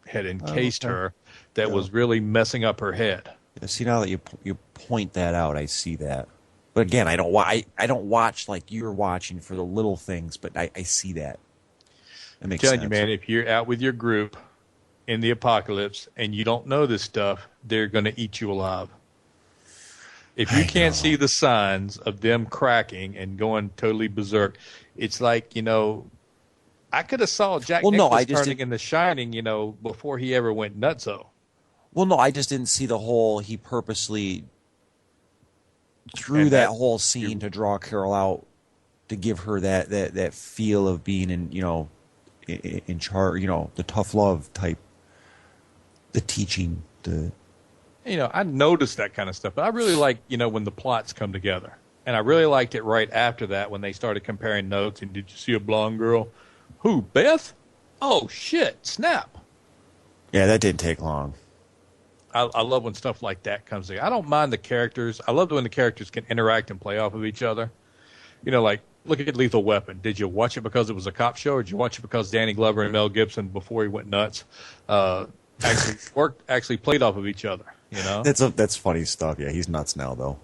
had encased her, that was really messing up her head. See, now that you point that out, I see that. But again, I don't watch like you're watching for the little things, but I see that. That makes sense. I'm telling you, man, if you're out with your group in the apocalypse and you don't know this stuff, they're going to eat you alive. If you can't see the signs of them cracking and going totally berserk, it's like, I could have saw Jack Nicholson turning in The Shining, before he ever went nutso. Well, no, I just didn't see the whole. He purposely threw And that whole scene to draw Carol out, to give her that feel of being in charge. The tough love type, the teaching, the. I noticed that kind of stuff, but I really like, when the plots come together. And I really liked it right after that when they started comparing notes. And did you see a blonde girl? Who, Beth? Oh, shit, snap. Yeah, that didn't take long. I love when stuff like that comes together. I don't mind the characters. I love when the characters can interact and play off of each other. Like, look at Lethal Weapon. Did you watch it because it was a cop show, or did you watch it because Danny Glover and Mel Gibson, before he went nuts, actually played off of each other? That's funny stuff. Yeah, he's nuts now, though.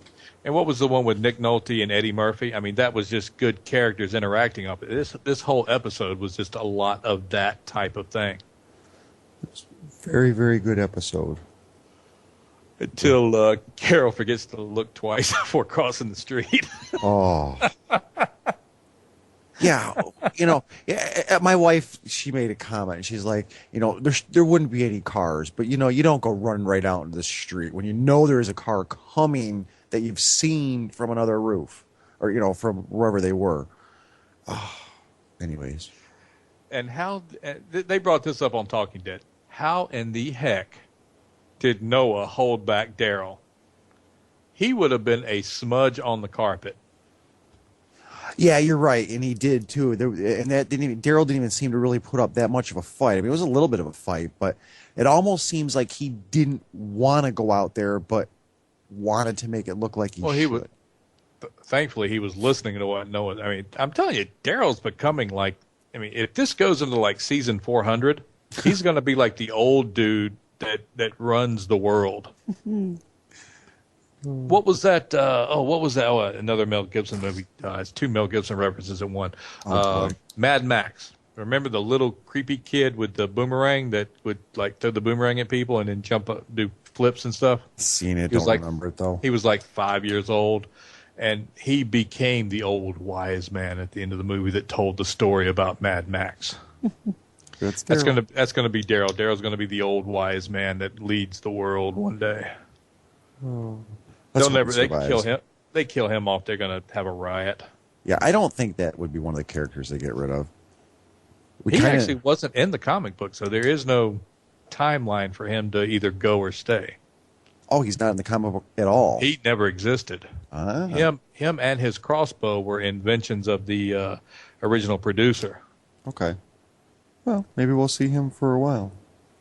And what was the one with Nick Nolte and Eddie Murphy? I mean, that was just good characters interacting off it. This whole episode was just a lot of that type of thing. It's a very, very good episode. Until Carol forgets to look twice before crossing the street. Oh. Yeah, my wife, she made a comment. She's like, there wouldn't be any cars, but you don't go run right out into the street when you know there is a car coming that you've seen from another roof, or from wherever they were. Oh, anyways. And how they brought this up on Talking Dead? How in the heck did Noah hold back Darryl? He would have been a smudge on the carpet. Yeah, you're right, and he did too. Darryl didn't even seem to really put up that much of a fight. I mean, it was a little bit of a fight, but it almost seems like he didn't want to go out there, but wanted to make it look like he should. Thankfully, he was listening to what Noah. I mean, I'm telling you, Darryl's becoming like. I mean, if this goes into like season 400, he's going to be like the old dude that runs the world. What was that? What was that? Oh, another Mel Gibson movie. It's two Mel Gibson references in one. Mad Max. Remember the little creepy kid with the boomerang that would like throw the boomerang at people and then jump up, do flips and stuff? Seen it, don't remember it though. He was like 5 years old, and he became the old wise man at the end of the movie that told the story about Mad Max. That's gonna be Darryl. Darryl's gonna be the old wise man that leads the world one day. Oh. They kill him. They kill him off. They're gonna have a riot. Yeah, I don't think that would be one of the characters they get rid of. He actually wasn't in the comic book, so there is no timeline for him to either go or stay. Oh, he's not in the comic book at all. He never existed. Him and his crossbow were inventions of the original producer. Okay. Well, maybe we'll see him for a while.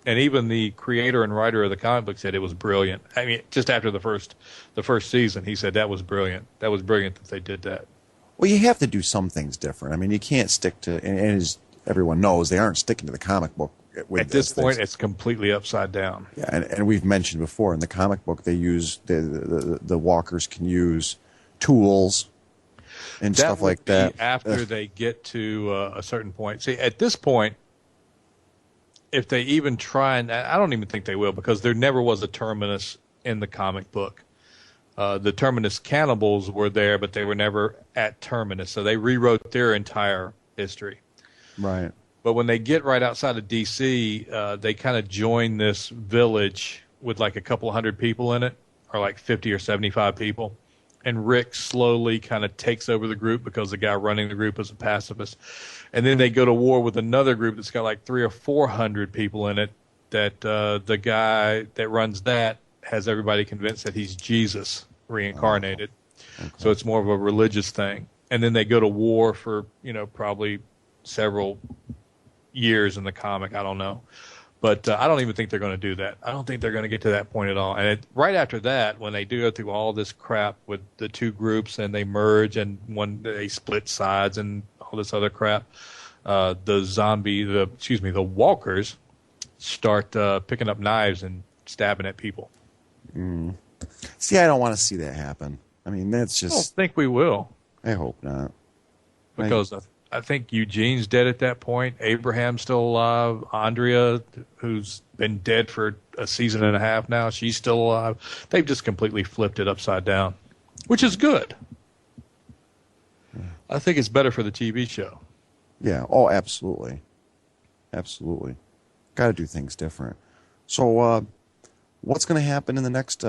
And even the creator and writer of the comic book said it was brilliant. I mean, just after the first season, he said that was brilliant. That was brilliant that they did that. Well, you have to do some things different. I mean, you can't stick to, and as everyone knows, they aren't sticking to the comic book. At this point, it's completely upside down. Yeah, and we've mentioned before in the comic book, they use the walkers can use tools and stuff like that. After they get to a certain point. See, at this point, if they even try, and I don't even think they will, because there never was a Terminus in the comic book. The Terminus cannibals were there, but they were never at Terminus, so they rewrote their entire history. Right. But when they get right outside of D.C., they kind of join this village with like a couple hundred people in it, or like 50 or 75 people. And Rick slowly kind of takes over the group because the guy running the group is a pacifist. And then they go to war with another group that's got like 300 or 400 people in it, that the guy that runs that has everybody convinced that he's Jesus reincarnated. Okay. So it's more of a religious thing. And then they go to war for, probably several years in the comic. I don't know. But I don't even think they're going to do that. I don't think they're going to get to that point at all. And right after that, when they do go through all this crap with the two groups and they merge and they split sides and all this other crap, the walkers start picking up knives and stabbing at people. Mm. See, I don't want to see that happen. I mean, that's just... I don't think we will. I hope not. Because I think Eugene's dead at that point. Abraham's still alive. Andrea, who's been dead for a season and a half now, she's still alive. They've just completely flipped it upside down, which is good. I think it's better for the TV show. Yeah. Oh, absolutely. Absolutely. Got to do things different. So, what's going to happen in the next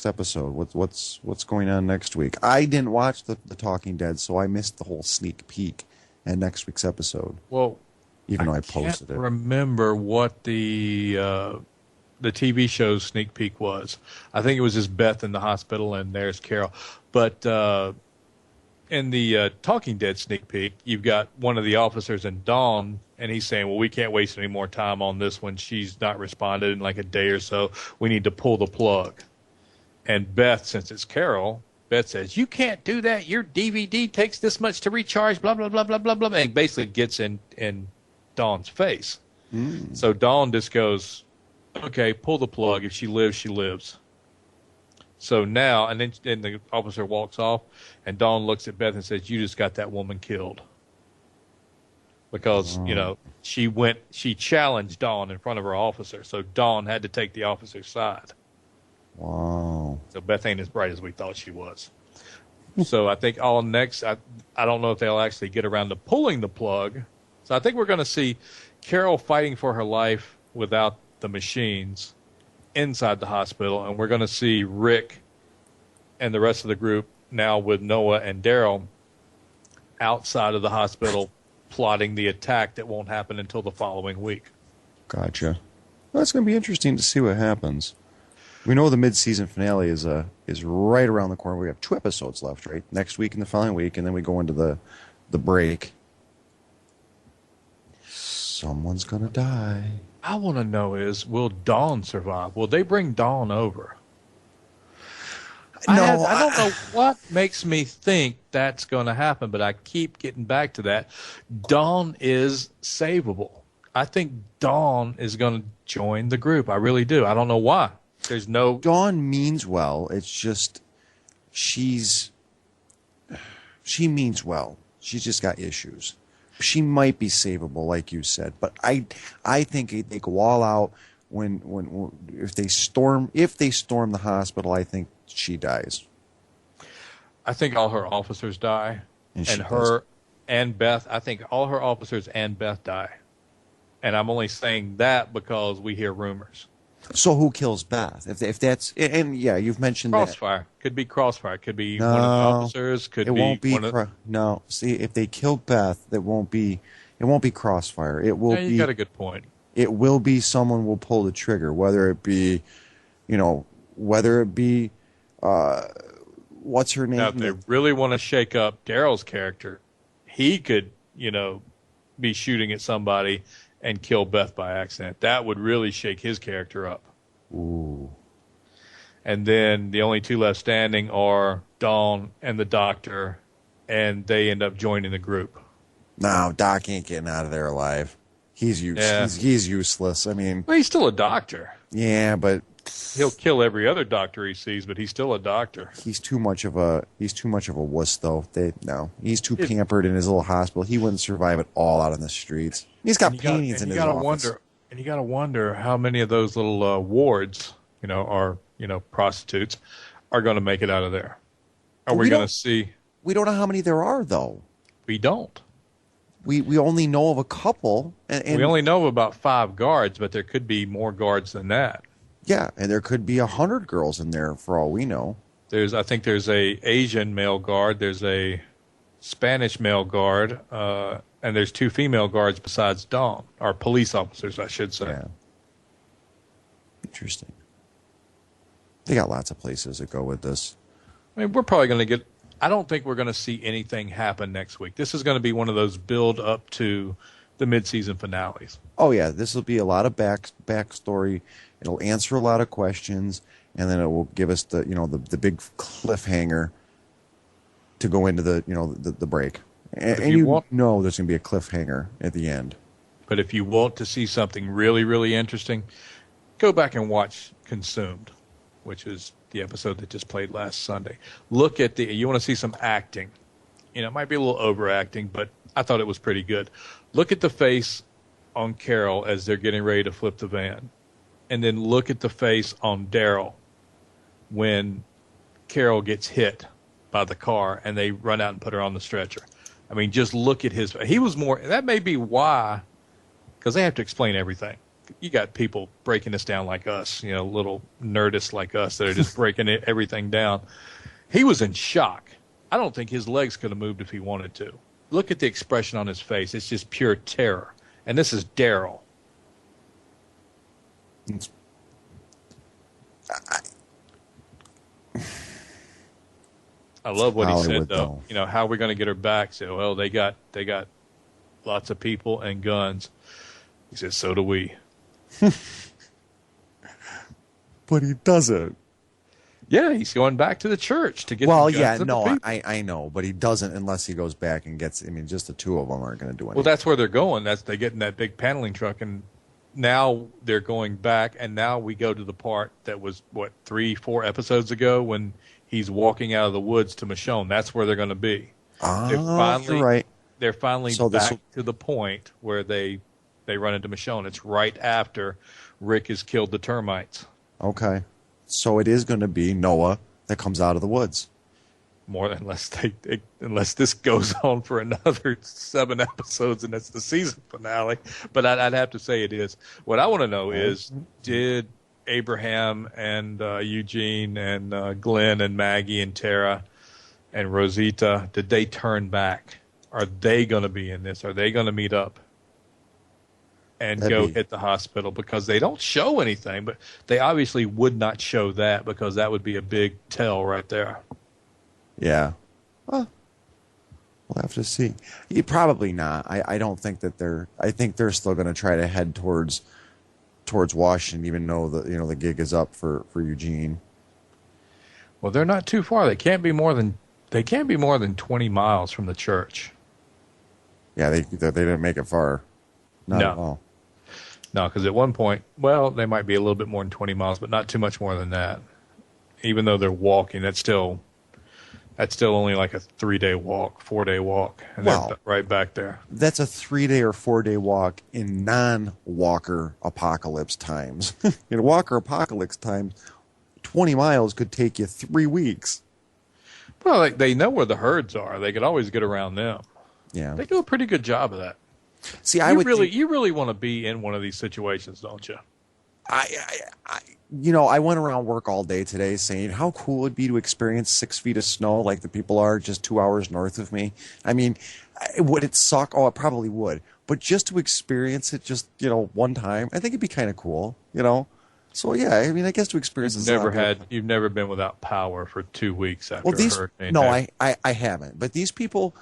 episode? What's going on next week? I didn't watch the Talking Dead, so I missed the whole sneak peek at next week's episode. Well, even though I posted it. Remember what the TV show's sneak peek was. I think it was just Beth in the hospital and there's Carol. But in the Talking Dead sneak peek, you've got one of the officers in Dawn, and he's saying, well, we can't waste any more time on this one. She's not responded in like a day or so. We need to pull the plug. And Beth, since it's Carol, Beth says, you can't do that. Your DVD takes this much to recharge, blah, blah, blah, blah, blah, blah. And basically gets in Dawn's face. So Dawn just goes, okay, pull the plug. If she lives, she lives. So now, and then the officer walks off, and Dawn looks at Beth and says, you just got that woman killed. Because, she challenged Dawn in front of her officer, so Dawn had to take the officer's side. Wow. So Beth ain't as bright as we thought she was. So I think I don't know if they'll actually get around to pulling the plug. So I think we're going to see Carol fighting for her life without the machines inside the hospital, and we're going to see Rick and the rest of the group now with Noah and Darryl outside of the hospital plotting the attack that won't happen until the following week. Gotcha. Well, it's going to be interesting to see what happens. We know the mid-season finale is right around the corner. We have 2 episodes left, right? Next week and the following week, and then we go into the break. Someone's going to die. I want to know will Dawn survive? Will they bring Dawn over? I don't know what makes me think that's going to happen, but I keep getting back to that. Dawn is savable. I think Dawn is going to join the group. I really do. I don't know why. Dawn means well. It's just she means well. She's just got issues. She might be savable, like you said, but I think they go all out if they storm the hospital. I think she dies. I think all her officers die, and her and Beth. I think all her officers and Beth die, and I'm only saying that because we hear rumors. So who kills Beth? If that's you've mentioned Crossfire. That. Could be Crossfire. Could be one of the officers. It won't be. No, see, if they kill Beth, it won't be Crossfire. It will be. You got a good point. It will be someone will pull the trigger, whether it be, what's her name? Now, if they really want to shake up Darryl's character, he could, be shooting at somebody and kill Beth by accident. That would really shake his character up. Ooh. And then the only 2 left standing are Dawn and the doctor, and they end up joining the group. No, Doc ain't getting out of there alive. He's useless. He's useless. I mean, well, he's still a doctor. Yeah, but he'll kill every other doctor he sees, but he's still a doctor. He's too much of a wuss, though. He's too pampered in his little hospital. He wouldn't survive at all out on the streets. He's got paintings in his office. And you got to wonder how many of those little wards, are prostitutes, are going to make it out of there. Are we going to see? We don't know how many there are, though. We don't. We only know of a couple. And we only know about 5 guards, but there could be more guards than that. Yeah, and there could be 100 girls in there for all we know. I think there's a Asian male guard, there's a Spanish male guard, and there's 2 female guards besides Dawn, or police officers, I should say. Yeah. Interesting. They got lots of places to go with this. I mean, we're probably going to I don't think we're going to see anything happen next week. This is going to be one of those build up to the mid-season finales. Oh yeah, this will be a lot of backstory. It'll answer a lot of questions, and then it will give us the big cliffhanger to go into the break. And there's going to be a cliffhanger at the end. But if you want to see something really, really interesting, go back and watch Consumed, which is the episode that just played last Sunday. Look at you want to see some acting. It might be a little overacting, but I thought it was pretty good. Look at the face on Carol as they're getting ready to flip the van. And then look at the face on Darryl when Carol gets hit by the car and they run out and put her on the stretcher. I mean, just look at his. He was more. That may be why, because they have to explain everything. you got people breaking this down like us, little nerdists like us that are just breaking everything down. He was in shock. I don't think his legs could have moved if he wanted to. Look at the expression on his face. It's just pure terror. And this is Darryl. I love what he said, though. How are we going to get her back? So, well, they got lots of people and guns. He said, so do we. But he doesn't. Yeah, he's going back to the church to get. Well, yeah, no, I know, but he doesn't unless he goes back and gets. I mean, just the two of them aren't going to do anything. Well, that's where they're going. They get in that big paneling truck, and now they're going back. And now we go to the part that was 3-4 episodes ago when he's walking out of the woods to Michonne. That's where they're going to be. You're right. They're finally back to the point where they run into Michonne. It's right after Rick has killed the termites. Okay. So it is going to be Noah that comes out of the woods. Unless this goes on for another 7 episodes and that's the season finale. But I'd have to say it is. What I want to know is, did Abraham and Eugene and Glenn and Maggie and Tara and Rosita, did they turn back? Are they going to be in this? Are they going to meet up and hit the hospital? Because they don't show anything, but they obviously would not show that because that would be a big tell right there. Yeah. Well, we'll have to see. Probably not. I don't think that I think they're still going to try to head towards Washington, even though the gig is up for Eugene. Well, they're not too far. They can't be more than 20 miles from the church. Yeah, they didn't make it far. Not at all. No, because at one point, they might be a little bit more than 20 miles, but not too much more than that. Even though they're walking, that's still only like a 3-day walk, 4-day walk, and they're right back there. That's a 3-day or 4-day walk in non-Walker apocalypse times. In Walker apocalypse times, 20 miles could take you 3 weeks. Well, they know where the herds are. They could always get around them. Yeah, they do a pretty good job of that. See, you really want to be in one of these situations, don't you? I went around work all day today saying how cool it would be to experience 6 feet of snow like the people are just 2 hours north of me. I mean, would it suck? Oh, it probably would. But just to experience it just, one time, I think it'd be kind of cool, So, yeah, I mean, I guess to experience You've never been without power for 2 weeks after a hurricane. No, I haven't. But these people,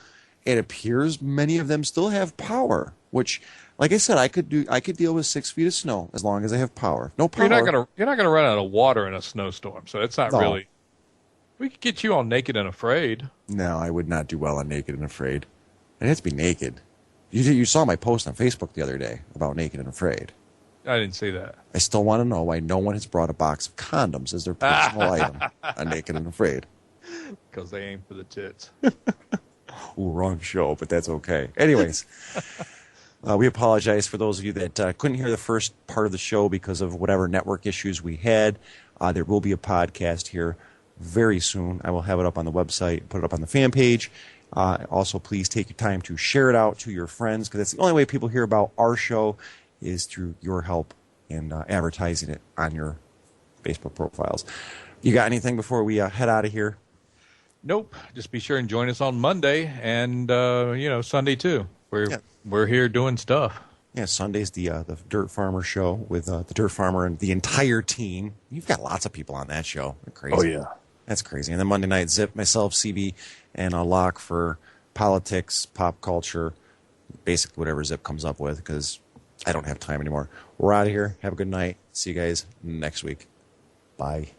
it appears many of them still have power, which, like I said, I could deal with 6 feet of snow as long as I have power. No power. You're not gonna run out of water in a snowstorm, so it's not really. We could get you all naked and afraid. No, I would not do well on Naked and Afraid. I'd have to be naked. You saw my post on Facebook the other day about Naked and Afraid. I didn't see that. I still want to know why no one has brought a box of condoms as their personal item on Naked and Afraid. Because they aim for the tits. Ooh, wrong show, but that's okay. Anyways, we apologize for those of you that couldn't hear the first part of the show because of whatever network issues we had. There will be a podcast here very soon. I will have it up on the website, put it up on the fan page. Also, please take your time to share it out to your friends because that's the only way people hear about our show is through your help and advertising it on your Facebook profiles. You got anything before we head out of here? Nope. Just be sure and join us on Monday and Sunday too. We're here doing stuff. Yeah, Sunday's the Dirt Farmer show with the Dirt Farmer and the entire team. You've got lots of people on that show. They're crazy. Oh yeah, that's crazy. And then Monday night, Zip, myself, CB, and Locke for politics, pop culture, basically whatever Zip comes up with because I don't have time anymore. We're out of here. Have a good night. See you guys next week. Bye.